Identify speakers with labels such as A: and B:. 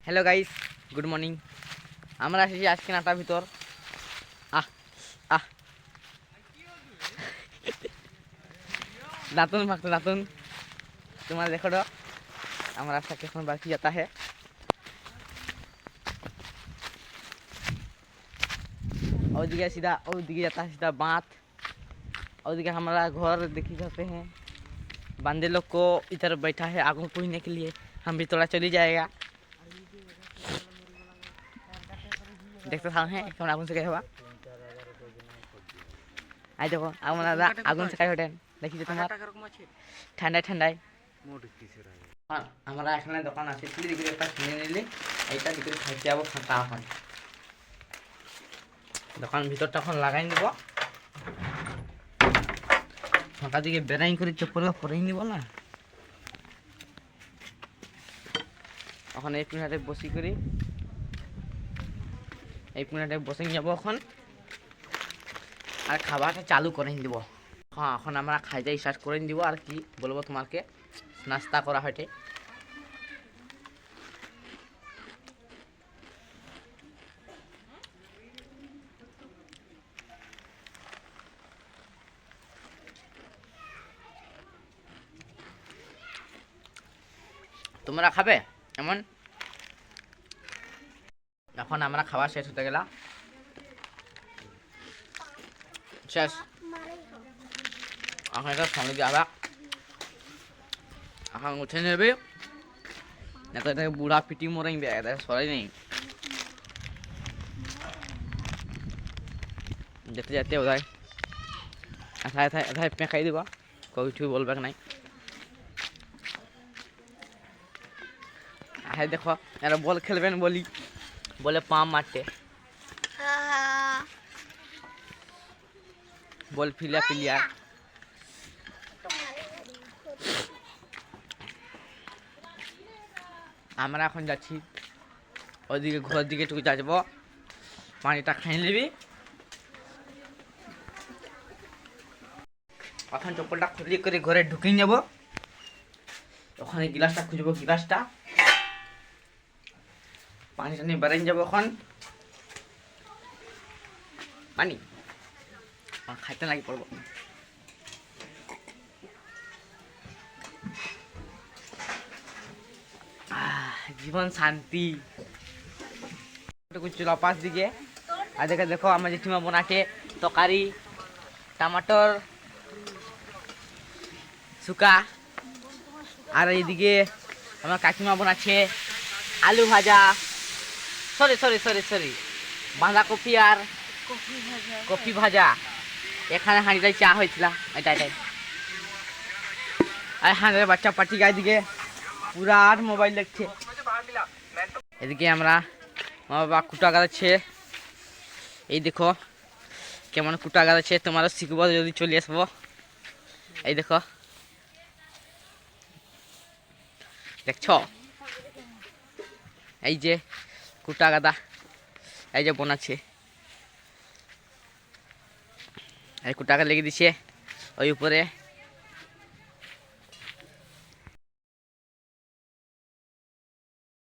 A: Hello guys, good morning. আমরা এসেছি আজকে নাটার ভিতর। আহ আহ দাঁতুন ভাগতো দাঁতুন তোমার দেখো তো আমার রাস্তা কেমন বাকি যাতা है। ओदिके सीधा ओदिके जाता है सीधा बाँध। ओदिके हमारा घर देखी जाते हैं। बंदे लोग को इधर बैठा है आग में पूछने के लिए। हम भी थोड़ा चली जाएगा। देखते हैं कौन आगुन से क्या हुआ। आई देखो हमारा आगुन से क्या होटेन देखी तुम्हार ঠান্ডায় ঠান্ডায় আমরা এখানে দোকান আছে তুই দিকে একটা কিনে নিলে এইটা দিকে খাইতে যাবো ফাঁকা এখন। দোকান ভিতরটা এখন লাগাই নিব, ফাঁকা দিকে বেড়াই করে চপ্পল পরেই নিব না। এখন এই পিনাটে বসি করি এই পিনাটে বসে যাব এখন আর খাবারটা চালু করে দিব। হ্যাঁ এখন আমরা খাইতে স্টার্ট করে দিব। আর কি বলবো তোমাকে, নাস্তা করা হয়েছে। তোমরা খাবে এমন? এখন আমরা খাবার শেষ হতে গেলাম, শেষ। এখন এটা সঙ্গে যাবা, এখন উঠে নেবে না তো এটাকে বুড়া পিটি মরেবে, এটা সরাই নেই। যেতে যেতে ওদায় এথায় এথায় এথায় পেঁকাই দিব, কিছু বলবে নাই। হ্যাঁ দেখো এরা বল খেলবেন বলি বলে পাম্প মারতে, বল ফিলিয়া প্লেয়ার। আমরা এখন যাচ্ছি ওইদিকে ঘরের দিকে টুকু যাবো, পানিটা খাই নিবি। এখন চপ্পলটা খুলি করে ঘরে ঢুকিয়ে নেব। ওখানে গিলাসটা খুঁজবো, গিলাসটা পানিটা নিয়ে বেড়ে যাবো। এখন পানি খাইতে লাগি পড়বো। জীবন শান্তি চুলা পাশ দিকে। আর দেখে দেখো আমার জেঠিমা বোনাকে তরকারি টমাটোর শুকা। আর এইদিকে আমার কাকিমা বোনাচ্ছে আলু ভাজা, সরি সরি সরি সরি বাঁধাকপি আর কপি ভাজা। এখানে হাঁড়িটাই চা হয়েছিল, এটা এটাই। আর হাঁড়ির বাচ্চা পাটি গায়ে দিকে পুরা আর মোবাইল দেখছে। এদিকে আমরা মা বাবা কুটা গাড়াচ্ছে, এই দেখো কেমন কুটা গাড়াচ্ছে, তোমারও শিখবো যদি চলে আসবো। এই দেখো দেখছ, এই যে কুটা গাদা, এই যে বোনাচ্ছে, এই কুটাকে লেগে দিছে ওই উপরে।